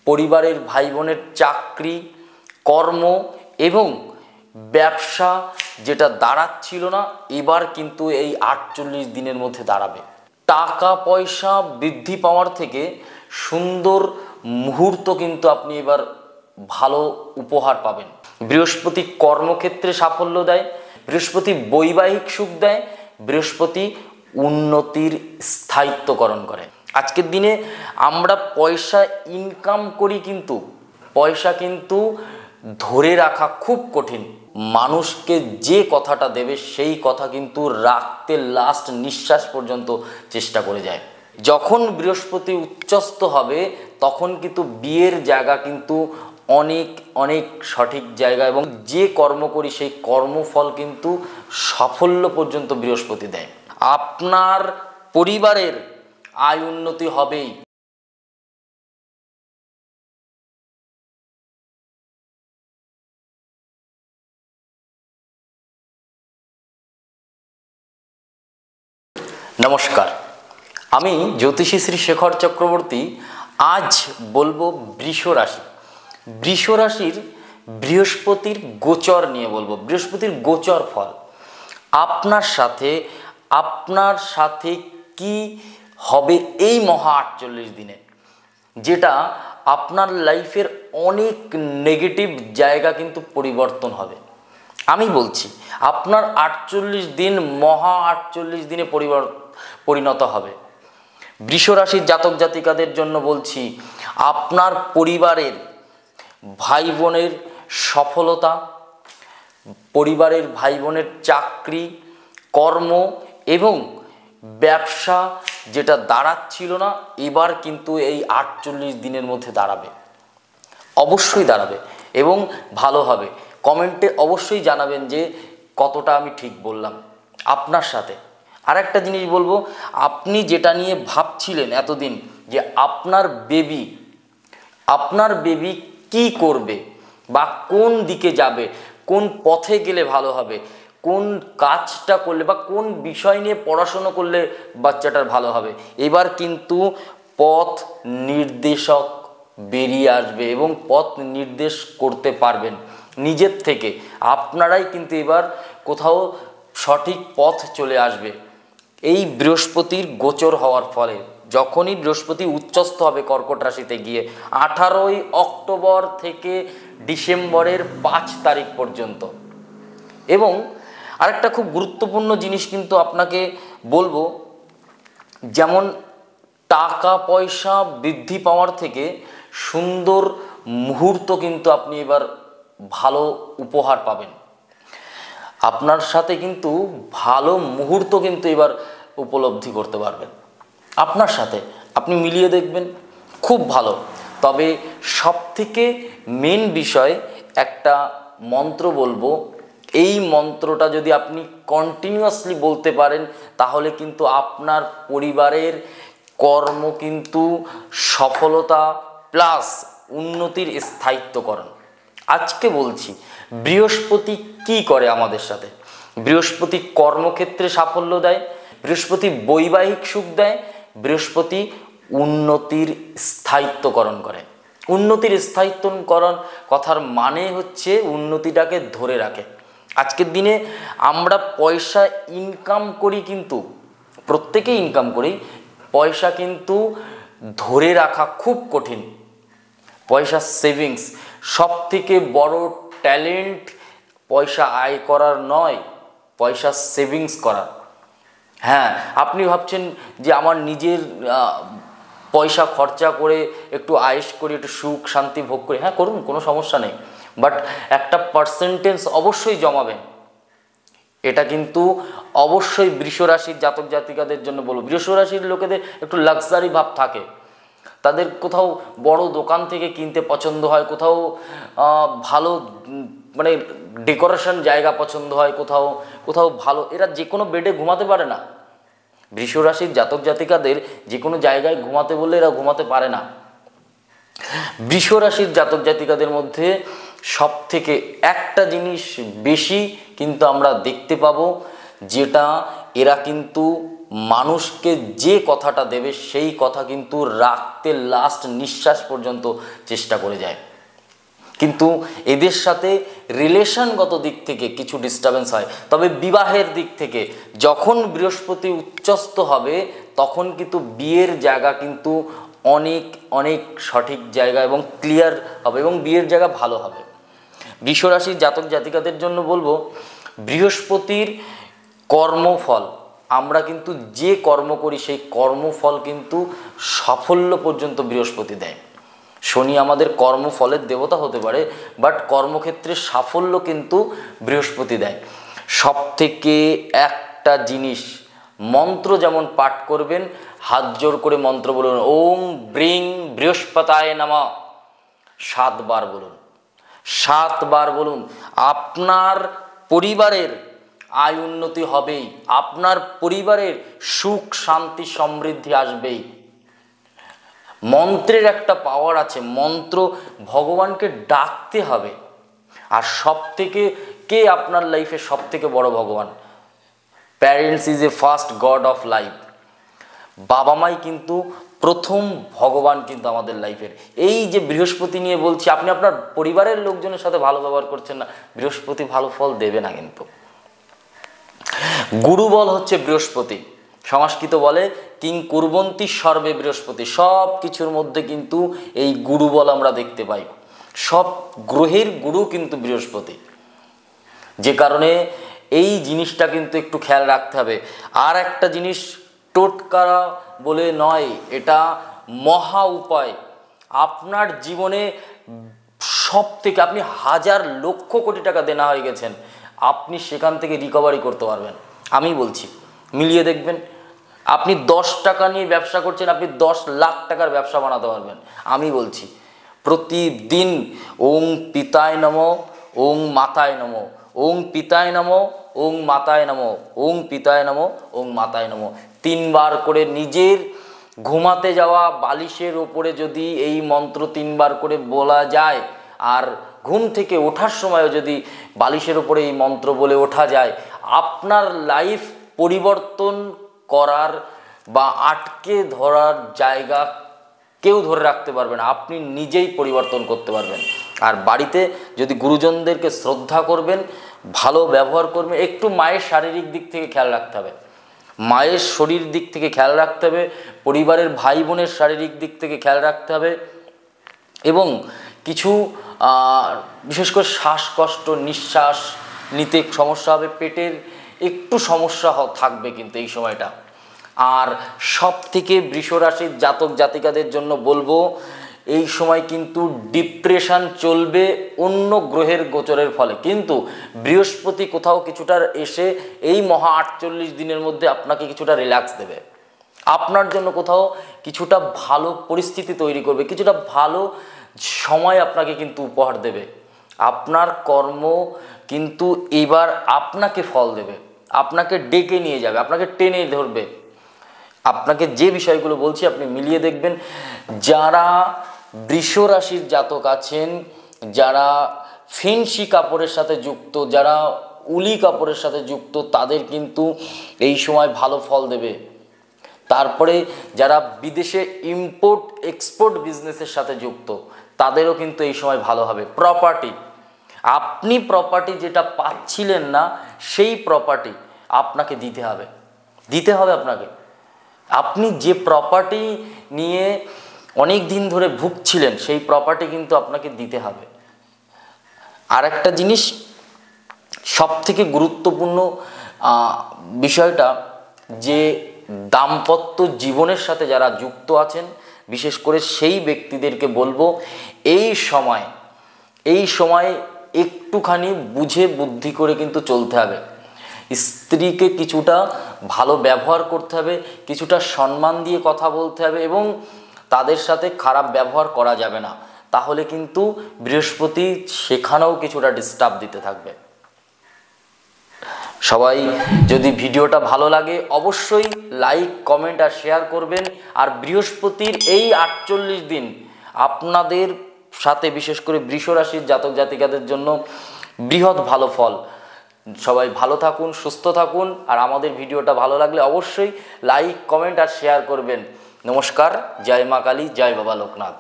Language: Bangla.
পরিবারের ভাই বোনের চাকরি, কর্ম এবং ব্যবসা যেটা দাঁড়াচ্ছিল না, এবার কিন্তু এই 48 দিনের মধ্যে দাঁড়াবে। টাকা পয়সা বৃদ্ধি পাওয়ার থেকে সুন্দর মুহূর্ত কিন্তু আপনি এবার ভালো উপহার পাবেন। বৃহস্পতি কর্মক্ষেত্রে সাফল্য দেয়, বৃহস্পতি বৈবাহিক সুখ দেয়, বৃহস্পতি উন্নতির স্থায়িত্বকরণ করে। আজকের দিনে আমরা পয়সা ইনকাম করি, কিন্তু পয়সা কিন্তু ধরে রাখা খুব কঠিন। মানুষকে যে কথাটা দেবে সেই কথা কিন্তু রাখতে লাস্ট নিঃশ্বাস পর্যন্ত চেষ্টা করে যায়। যখন বৃহস্পতি উচ্চস্থ হবে তখন কিন্তু বিয়ের জায়গা কিন্তু অনেক অনেক সঠিক জায়গা, এবং যে কর্ম করি সেই কর্মফল কিন্তু সাফল্য পর্যন্ত বৃহস্পতি দেয়। আপনার পরিবারের আয় উন্নতি হবেই। নমস্কার, আমি জ্যোতিষী শ্রী শেখর চক্রবর্তী। আজ বলবো বৃষ রাশি। বৃষ রাশির বৃহস্পতির গোচর নিয়ে বলবো, বৃহস্পতির গোচর ফল। আপনার সাথে কি হবে এই মহা 48 দিনে, যেটা আপনার লাইফের অনেক নেগেটিভ জায়গা কিন্তু পরিবর্তন হবে। আমি বলছি আপনার 48 দিন মহা 48 দিনে পরিণত হবে। বৃষ রাশির জাতক জাতিকাদের জন্য বলছি, আপনার পরিবারের ভাই বোনের সফলতা, পরিবারের ভাই বোনের চাকরি, কর্ম এবং ব্যবসা যেটা দাঁড়াচ্ছিল না, এবার কিন্তু এই 48 দিনের মধ্যে দাঁড়াবে। অবশ্যই দাঁড়াবে এবং ভালো হবে। কমেন্টে অবশ্যই জানাবেন যে কতটা আমি ঠিক বললাম। আপনার সাথে আর একটা জিনিস বলবো, আপনি যেটা নিয়ে ভাবছিলেন এতদিন যে আপনার বেবি কি করবে বা কোন দিকে যাবে, কোন পথে গেলে ভালো হবে, কোন কাজটা করলে বা কোন বিষয় নিয়ে পড়াশুনো করলে বাচ্চাটার ভালো হবে, এবার কিন্তু পথ নির্দেশক বেরিয়ে আসবে এবং পথ নির্দেশ করতে পারবেন নিজের থেকে। আপনারাই কিন্তু এবার কোথাও সঠিক পথ চলে আসবে এই বৃহস্পতির গোচর হওয়ার ফলে। যখনই বৃহস্পতি উচ্চস্থ হবে কর্কট রাশিতে গিয়ে 18ই অক্টোবর থেকে ডিসেম্বরের 5 তারিখ পর্যন্ত। এবং আরেকটা খুব গুরুত্বপূর্ণ জিনিস কিন্তু আপনাকে বলবো, যেমন টাকা পয়সা বৃদ্ধি পাওয়ার থেকে সুন্দর মুহূর্ত কিন্তু আপনি এবার ভালো উপহার পাবেন। আপনার সাথে কিন্তু ভালো মুহূর্ত কিন্তু এবার উপলব্ধি করতে পারবেন। আপনার সাথে আপনি মিলিয়ে দেখবেন, খুব ভালো। তবে সবথেকে মেন বিষয় একটা মন্ত্র বলবো, এই মন্ত্রটা যদি আপনি কন্টিনিউয়াসলি বলতে পারেন তাহলে কিন্তু আপনার পরিবারের কর্ম কিন্তু সফলতা প্লাস উন্নতির স্থায়িত্বকরণ। আজকে বলছি বৃহস্পতি কি করে আমাদের সাথে। বৃহস্পতি কর্মক্ষেত্রে সাফল্য দেয়, বৃহস্পতি বৈবাহিক সুখ দেয়, বৃহস্পতি উন্নতির স্থায়িত্বকরণ করে। উন্নতির স্থায়িত্বকরণ কথার মানে হচ্ছে উন্নতিটাকে ধরে রাখে। আজকের দিনে আমরা পয়সা ইনকাম করি, কিন্তু প্রত্যেকেই ইনকাম করি, পয়সা কিন্তু ধরে রাখা খুব কঠিন। পয়সা সেভিংস সব থেকে বড় ট্যালেন্ট পয়সা আয় করার নয়, পয়সা সেভিংস করা। হ্যাঁ, আপনি ভাবছেন যে আমার নিজের পয়সা খরচা করে একটু আয়েশ করি, একটু সুখ শান্তি ভোগ করি। হ্যাঁ করুন, কোনো সমস্যা নেই, বাট একটা পার্সেন্টেজ অবশ্যই জমাবেন। এটা কিন্তু অবশ্যই বৃষ রাশির জাতক জাতিকাদের জন্য বলবো। বৃষ রাশির লোকেদের একটু লাক্সারি ভাব থাকে, তাদের কোথাও বড় দোকান থেকে কিনতে পছন্দ হয়, কোথাও ভালো মানে ডেকোরেশন জায়গা পছন্দ হয়, কোথাও ভালো, এরা যে কোনো বেডে ঘুমাতে পারে না। বৃষ রাশির জাতক জাতিকাদের যে কোনো জায়গায় ঘুমাতে বললে এরা ঘুমাতে পারে না। বৃষ রাশির জাতক জাতিকাদের মধ্যে সব থেকে একটা জিনিস বেশি কিন্তু আমরা দেখতে পাবো, যেটা এরা কিন্তু মানুষকে যে কথাটা দেবে সেই কথা কিন্তু রাখতে লাস্ট নিঃশ্বাস পর্যন্ত চেষ্টা করে যায়। কিন্তু এদের সাথে রিলেশনগত দিক থেকে কিছু ডিস্টারবেন্স হয়, তবে বিবাহের দিক থেকে যখন বৃহস্পতি উচ্চস্থ হবে তখন কিন্তু বিয়ের জায়গা কিন্তু অনেক অনেক সঠিক জায়গা এবং ক্লিয়ার হবে এবং বিয়ের জায়গা ভালো হবে। বৃষরাশির জাতক জাতিকাদের জন্য বলবো, বৃহস্পতির কর্মফল, আমরা কিন্তু যে কর্ম করি সেই কর্মফল কিন্তু সাফল্য পর্যন্ত বৃহস্পতি দেয়। শনি আমাদের কর্মফলের দেবতা হতে পারে, বাট কর্মক্ষেত্রে সাফল্য কিন্তু বৃহস্পতি দেয়। সব থেকে একটা জিনিস, মন্ত্র যেমন পাঠ করবেন, হাত জোর করে মন্ত্র বলুন, ওম ব্রিং বৃহস্পতায় নমঃ 7 বার বলুন, 7 বার বলুন। আপনার পরিবারের আয় উন্নতি হবেই, আপনার পরিবারের সুখ শান্তি সমৃদ্ধি আসবেই। মন্ত্রের একটা পাওয়ার আছে, মন্ত্র ভগবানকে ডাকতে হবে। আর সব থেকে কে আপনার লাইফে সব থেকে বড় ভগবান? Parents is a first god of life. বাবা মাই কিন্তু প্রথম ভগবান কিন্তু আমাদের লাইফের। এই যে বৃহস্পতি নিয়ে বলছি, আপনি আপনার পরিবারের লোকজনের সাথে ভালো ব্যবহার করছেন না, বৃহস্পতি ভালো ফল দেবে না। কিন্তু গুরুবল হচ্ছে বৃহস্পতি। সংস্কৃত বলে কিং কুর্বন্তী সর্বে বৃহস্পতি। সব কিছুর মধ্যে কিন্তু এই গুরুবল আমরা দেখতে পাই। সব গ্রহের গুরু কিন্তু বৃহস্পতি, যে কারণে এই জিনিসটা কিন্তু একটু খেয়াল রাখতে হবে। আর একটা জিনিস, টোটকা বলে নয়, এটা মহা উপায়। আপনার জীবনে সব থেকে, আপনি 1000 লক্ষ কোটি টাকা দেনা হয়ে গেছেন, আপনি সেখান থেকে রিকভারি করতে পারবেন। আমি বলছি, মিলিয়ে দেখবেন। আপনি 10 টাকা নিয়ে ব্যবসা করছেন, আপনি 10 লাখ টাকার ব্যবসা বানাতে পারবেন। আমি বলছি, প্রতিদিন ওং পিতায় নমঃ, ওং মাতায় নমঃ, ওং পিতায় নমঃ, ওং মাতায় নমঃ, ওং পিতায় নমঃ, ওং মাতায় নমঃ 3 বার করে নিজের ঘুমাতে যাওয়া বালিশের ওপরে যদি এই মন্ত্র 3 বার করে বলা যায়, আর ঘুম থেকে ওঠার সময়ও যদি বালিশের ওপরে এই মন্ত্র বলে ওঠা যায়, আপনার লাইফ পরিবর্তন করার বা আটকে ধরার জায়গা কেউ ধরে রাখতে পারবে না। আপনি নিজেই পরিবর্তন করতে পারবেন। আর বাড়িতে যদি গুরুজনদেরকে শ্রদ্ধা করবেন, ভালো ব্যবহার করবেন, একটু মায়ের শারীরিক দিক থেকে খেয়াল রাখতে হবে, মায়ের শরীর দিক থেকে খেয়াল রাখতে হবে, পরিবারের ভাই বোনের শারীরিক দিক থেকে খেয়াল রাখতে হবে। এবং কিছু বিশেষ করে শ্বাসকষ্ট, নিঃশ্বাস নিতে সমস্যা হবে, পেটের একটু সমস্যা থাকবে কিন্তু এই সময়টা। আর সব থেকে বৃষরাশির জাতক জাতিকাদের জন্য বলবো, এই সময় কিন্তু ডিপ্রেশন চলবে অন্য গ্রহের গোচরের ফলে। কিন্তু বৃহস্পতি কোথাও কিছুটা এসে এই মহা 48 দিনের মধ্যে আপনাকে কিছুটা রিল্যাক্স দেবে, আপনার জন্য কোথাও কিছুটা ভালো পরিস্থিতি তৈরি করবে, কিছুটা ভালো সময় আপনাকে কিন্তু উপহার দেবে। আপনার কর্ম কিন্তু এবার আপনাকে ফল দেবে, আপনাকে ডেকে নিয়ে যাবে, আপনাকে টেনে ধরবে। আপনাকে যে বিষয়গুলো বলছি আপনি মিলিয়ে দেখবেন। যারা বৃষ রাশির জাতক আছেন, যারা ফেন্সি কাপড়ের সাথে যুক্ত, যারা উলি কাপড়ের সাথে যুক্ত, তাদের কিন্তু এই সময় ভালো ফল দেবে। তারপরে যারা বিদেশে ইম্পোর্ট এক্সপোর্ট বিজনেসের সাথে যুক্ত, তাদেরও কিন্তু এই সময় ভালো হবে। প্রপার্টি, আপনি প্রপার্টি যেটা পাচ্ছিলেন না, সেই প্রপার্টি আপনাকে দিতে হবে, আপনাকে। আপনি যে প্রপার্টি নিয়ে অনেক দিন ধরে ভুগছিলেন, সেই প্রপার্টি কিন্তু আপনাকে দিতে হবে। আর একটা জিনিস, সব থেকে গুরুত্বপূর্ণ বিষয়টা, যে দাম্পত্য জীবনের সাথে যারা যুক্ত আছেন, বিশেষ করে সেই ব্যক্তিদেরকে বলবো, এই সময় একটুখানি বুঝে বুদ্ধি করে কিন্তু চলতে হবে। স্ত্রীকে কিছুটা ভালো ব্যবহার করতে হবে, কিছুটা সম্মান দিয়ে কথা বলতে হবে, এবং তাদের সাথে খারাপ ব্যবহার করা যাবে না। তাহলে কিন্তু বৃহস্পতি সেখানেও কিছুটা ডিস্টার্ব দিতে থাকবে। সবাই যদি ভিডিওটা ভালো লাগে অবশ্যই লাইক, কমেন্ট আর শেয়ার করবেন। আর বৃহস্পতির এই 48 দিন আপনাদের সাথে, বিশেষ করে বৃষ রাশির জাতক জাতিকাদের জন্য বৃহৎ ভালো ফল। সবাই ভালো থাকুন, সুস্থ থাকুন, আর আমাদের ভিডিওটা ভালো লাগলে অবশ্যই লাইক, কমেন্ট আর শেয়ার করবেন। নমস্কার, জয় মা কালী, জয় বাবা লোকনাথ।